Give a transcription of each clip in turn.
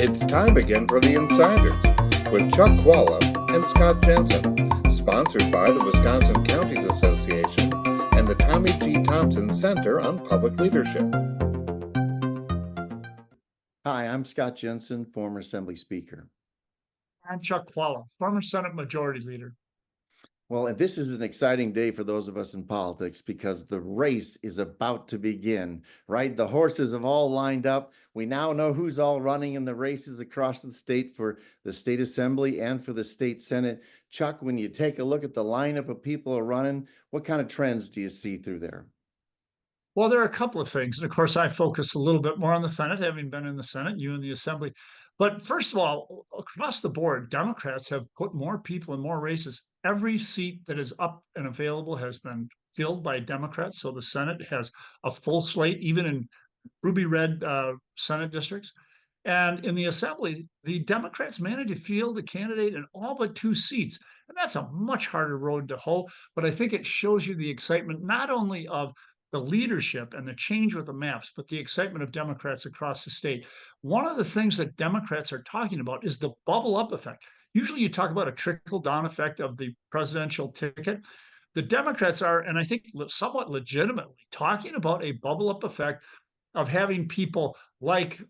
It's time again for the Insiders with Chuck Chvala and Scott Jensen, sponsored by the Wisconsin Counties Association and the Tommy G. Thompson Center on Public Leadership. Hi, I'm Scott Jensen, former Assembly Speaker. I'm Chuck Chvala, former Senate Majority Leader. Well, and this is an exciting day for those of us in politics because the race is about to begin, right? The horses have all lined up. We now know who's all running in the races across the state for the state assembly and for the state senate. Chuck, when you take a look at the lineup of people who are running, what kind of trends do you see through there? Well, there are a couple of things. And of course, I focus a little bit more on the Senate, having been in the Senate, you in the Assembly. But first of all, across the board, Democrats have put more people in more races. Every seat that is up and available has been filled by Democrats. So the Senate has a full slate, even in ruby red Senate districts. And in the Assembly, the Democrats managed to field a candidate in all but 2 seats. And that's a much harder road to hoe. But I think it shows you the excitement, not only of the leadership and the change with the maps, but the excitement of Democrats across the state. One of the things that Democrats are talking about is the bubble up effect. Usually you talk about a trickle down effect of the presidential ticket. The Democrats are, and I think somewhat legitimately, talking about a bubble up effect of having people like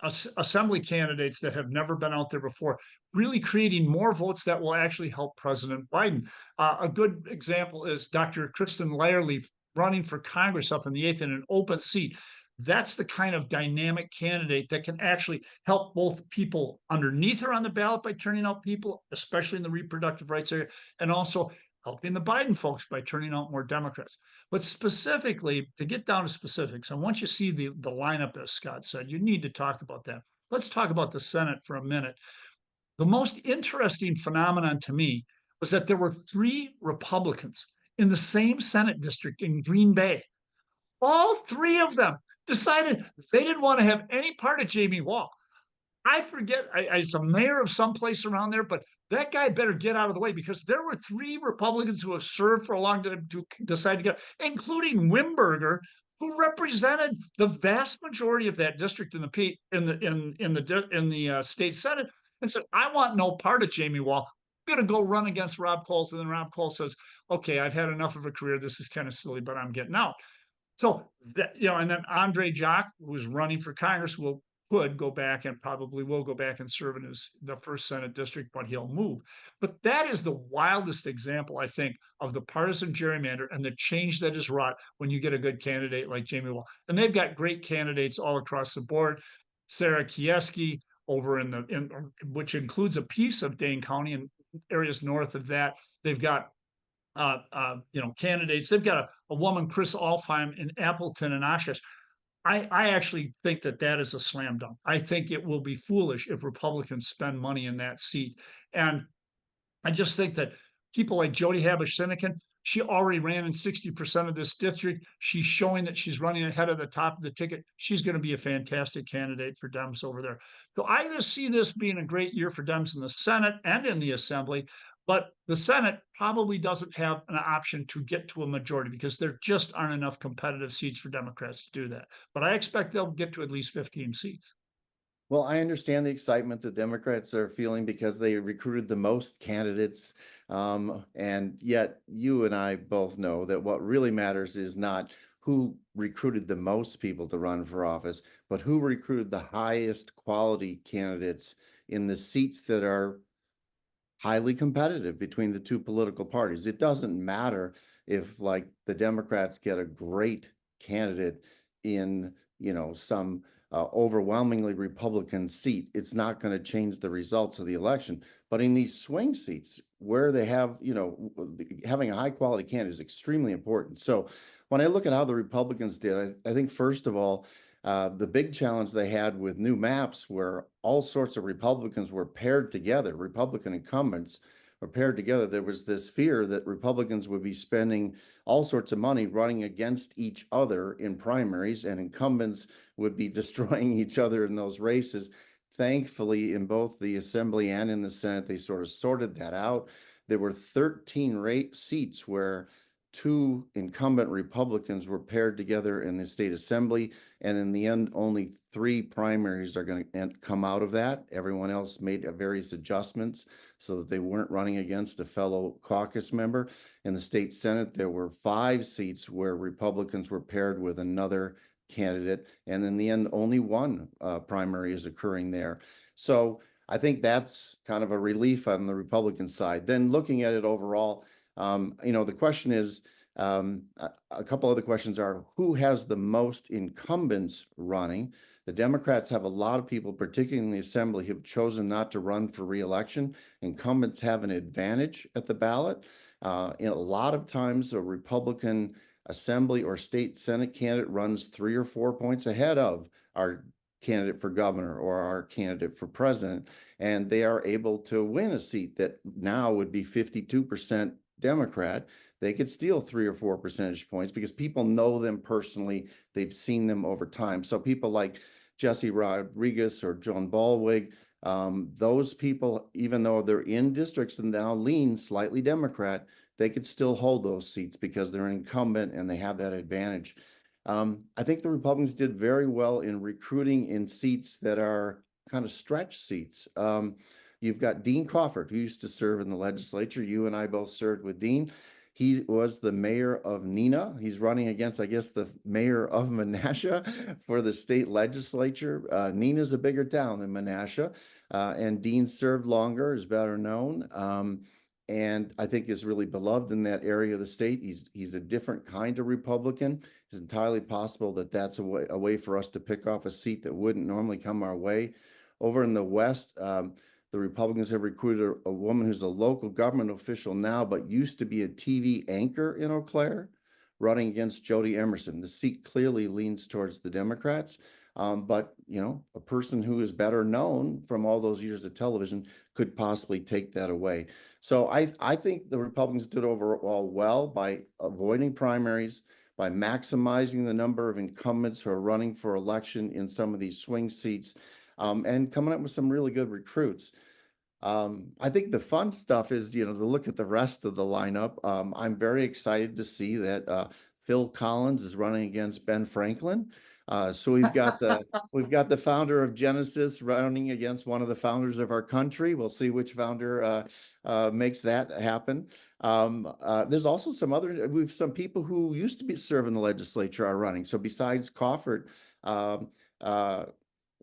assembly candidates that have never been out there before, really creating more votes that will actually help President Biden. A good example is Dr. Kristen Lyerly running for Congress up in the 8th in an open seat. That's the kind of dynamic candidate that can actually help both people underneath her on the ballot by turning out people, especially in the reproductive rights area, and also helping the Biden folks by turning out more Democrats. But specifically, to get down to specifics, and once you see the lineup, as Scott said, you need to talk about that. Let's talk about the Senate for a minute. The most interesting phenomenon to me was that there were 3 Republicans in the same Senate district in Green Bay. All 3 of them decided they didn't want to have any part of Jamie Wall. I forget, it's a mayor of someplace around there, but that guy better get out of the way because there were 3 Republicans who have served for a long time to decide to get, including Wimberger, who represented the vast majority of that district in the state senate, and said, "I want no part of Jamie Wall. I'm going to go run against Rob Coles." And then Rob Coles says, "Okay, I've had enough of a career. This is kind of silly, but I'm getting out." So that, and then Andre Jacques, who's running for Congress, could go back and probably will go back and serve in the first Senate district, but he'll move. But that is the wildest example, I think, of the partisan gerrymander and the change that is wrought when you get a good candidate like Jamie Wall. And they've got great candidates all across the board. Sarah Kieski over which includes a piece of Dane County and areas north of that. They've got candidates. They've got a woman, Chris Alfheim, in Appleton and Oshkosh. I actually think that is a slam dunk. I think it will be foolish if Republicans spend money in that seat. And I just think that people like Jody Habush-Sinekin, she already ran in 60% of this district. She's showing that she's running ahead of the top of the ticket. She's going to be a fantastic candidate for Dems over there. So I just see this being a great year for Dems in the Senate and in the Assembly. But the Senate probably doesn't have an option to get to a majority because there just aren't enough competitive seats for Democrats to do that. But I expect they'll get to at least 15 seats. Well, I understand the excitement the Democrats are feeling because they recruited the most candidates. And yet you and I both know that what really matters is not who recruited the most people to run for office, but who recruited the highest quality candidates in the seats that are highly competitive between the 2 political parties. It doesn't matter if, like, the Democrats get a great candidate in, some overwhelmingly Republican seat. It's not going to change the results of the election. But in these swing seats where they have, having a high quality candidate is extremely important. So when I look at how the Republicans did, I think, first of all, the big challenge they had with new maps where all sorts of Republicans were paired together, Republican incumbents were paired together. There was this fear that Republicans would be spending all sorts of money running against each other in primaries and incumbents would be destroying each other in those races. Thankfully, in both the Assembly and in the Senate, they sort of sorted that out. There were 13 seats where two incumbent Republicans were paired together in the state assembly. And in the end, only 3 primaries are going to come out of that. Everyone else made various adjustments so that they weren't running against a fellow caucus member. In the state Senate, there were 5 seats where Republicans were paired with another candidate. And in the end, only 1 primary is occurring there. So I think that's kind of a relief on the Republican side. Then looking at it overall, the question is, a couple other questions are, who has the most incumbents running? The Democrats have a lot of people, particularly in the assembly, who have chosen not to run for re-election. Incumbents have an advantage at the ballot. A lot of times a Republican assembly or state Senate candidate runs 3 or 4 points ahead of our candidate for governor or our candidate for president, and they are able to win a seat that now would be 52% Democrat. They could steal 3 or 4 percentage points because people know them personally. They've seen them over time. So people like Jesse Rodriguez or Joan Ballwig, those people, even though they're in districts and now lean slightly Democrat, they could still hold those seats because they're an incumbent and they have that advantage. I think the Republicans did very well in recruiting in seats that are kind of stretch seats. You've got Dean Crawford, who used to serve in the legislature. You and I both served with Dean. He was the mayor of Neenah. He's running against, I guess, the mayor of Menasha for the state legislature. Neenah's a bigger town than Menasha, and Dean served longer, is better known, and I think is really beloved in that area of the state. He's a different kind of Republican. It's entirely possible that that's a way for us to pick off a seat that wouldn't normally come our way. Over in the West, the Republicans have recruited a woman who's a local government official now, but used to be a TV anchor in Eau Claire, running against Jody Emerson. The seat clearly leans towards the Democrats, but a person who is better known from all those years of television could possibly take that away. So I think the Republicans did overall well by avoiding primaries, by maximizing the number of incumbents who are running for election in some of these swing seats, and coming up with some really good recruits. I think the fun stuff is, to look at the rest of the lineup. I'm very excited to see that Phil Collins is running against Ben Franklin. So we've got the founder of Genesis running against one of the founders of our country. We'll see which founder makes that happen. There's also some people who used to serve in the legislature are running. So besides Crawford,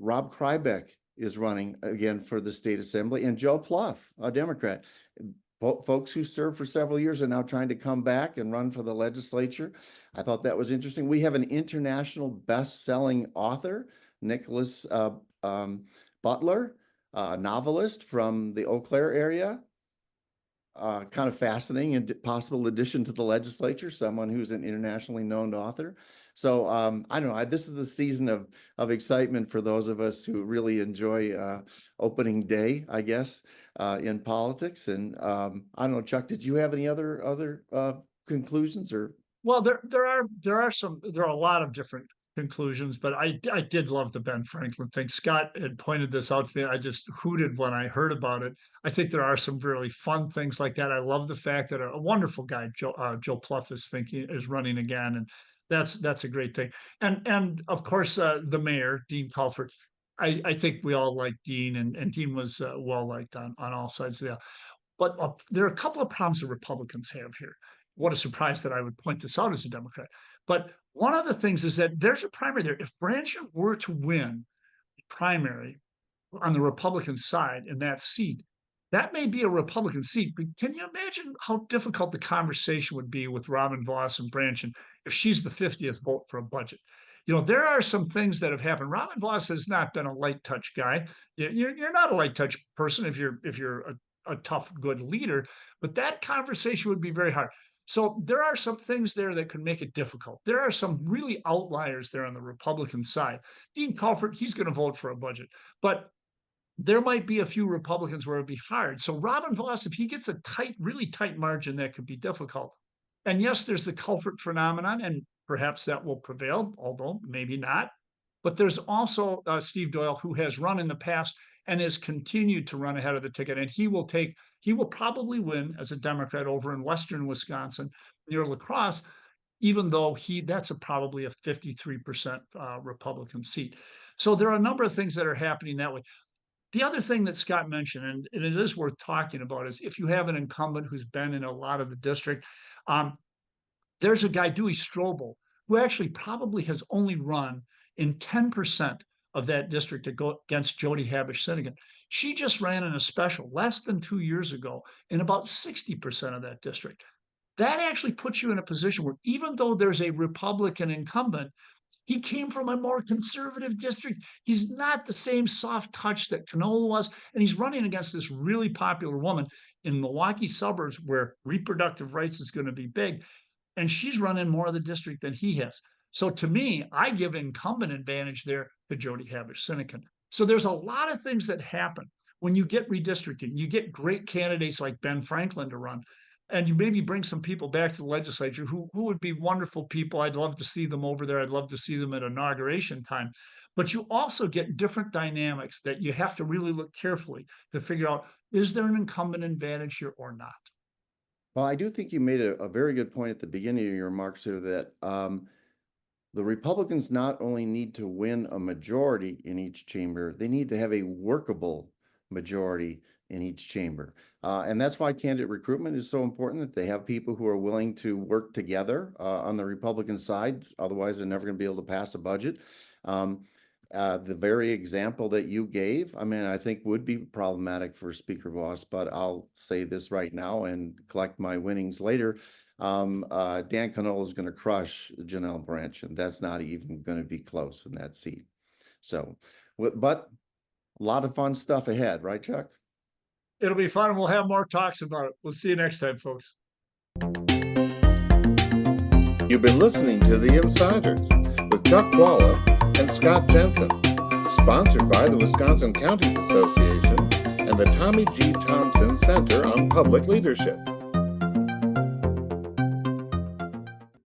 Rob Krybeck is running again for the state assembly, and Joe Pluff, a Democrat. Folks who served for several years are now trying to come back and run for the legislature. I thought that was interesting. We have an international best-selling author, Nicholas Butler, a novelist from the Eau Claire area. Kind of fascinating and possible addition to the legislature, someone who's an internationally known author. So I don't know, this is the season of excitement for those of us who really enjoy opening day, I guess, in politics. And I don't know, Chuck, did you have any other conclusions or? Well, there are a lot of different conclusions, but I did love the Ben Franklin thing. Scott had pointed this out to me. I just hooted when I heard about it. I think there are some really fun things like that. I love the fact that a wonderful guy, Joe Pluff, is running again, and that's a great thing. And of course, the mayor, Dean Crawford. I think we all like Dean, and Dean was well liked on all sides there. But there are a couple of problems the Republicans have here. What a surprise that I would point this out as a Democrat. But one of the things is that there's a primary there. If Branchen were to win the primary on the Republican side in that seat, that may be a Republican seat. But can you imagine how difficult the conversation would be with Robin Vos and Branchen if she's the 50th vote for a budget? There are some things that have happened. Robin Vos has not been a light touch guy. You're not a light touch person if you're a tough, good leader, but that conversation would be very hard. So there are some things there that could make it difficult. There are some really outliers there on the Republican side. Dean Crawford, he's going to vote for a budget, but there might be a few Republicans where it'd be hard. So Robin Vos, if he gets a really tight margin, that could be difficult. And yes, there's the Crawford phenomenon, and perhaps that will prevail, although maybe not. But there's also Steve Doyle, who has run in the past and has continued to run ahead of the ticket. And he will probably win as a Democrat over in Western Wisconsin near La Crosse, even though that's probably a 53% Republican seat. So there are a number of things that are happening that way. The other thing that Scott mentioned, and it is worth talking about, is if you have an incumbent who's been in a lot of the district, there's a guy, Dewey Strobel, who actually probably has only run in 10% of that district to go against Jody Habush-Sinegan. She just ran in a special less than 2 years ago in about 60% of that district. That actually puts you in a position where even though there's a Republican incumbent, he came from a more conservative district. He's not the same soft touch that Canola was, and he's running against this really popular woman in Milwaukee suburbs where reproductive rights is going to be big, and she's running more of the district than he has. So to me, I give incumbent advantage there to Jody Habush-Sinegan. So there's a lot of things that happen when you get redistricting. You get great candidates like Ben Franklin to run, and you maybe bring some people back to the legislature who would be wonderful people. I'd love to see them over there. I'd love to see them at inauguration time. But you also get different dynamics that you have to really look carefully to figure out, is there an incumbent advantage here or not? Well, I do think you made a very good point at the beginning of your remarks here that the Republicans not only need to win a majority in each chamber, they need to have a workable majority in each chamber. And that's why candidate recruitment is so important, that they have people who are willing to work together on the Republican side. Otherwise, they're never going to be able to pass a budget. The very example that you gave, I mean, I think would be problematic for Speaker Voss, but I'll say this right now and collect my winnings later. Dan Canola is going to crush Janelle Branch, and that's not even going to be close in that seat. So, but a lot of fun stuff ahead, right, Chuck? It'll be fun. We'll have more talks about it. We'll see you next time, folks. You've been listening to The Insiders with Chuck Chvala and Scott Jensen, sponsored by the Wisconsin Counties Association and the Tommy G. Thompson Center on Public Leadership.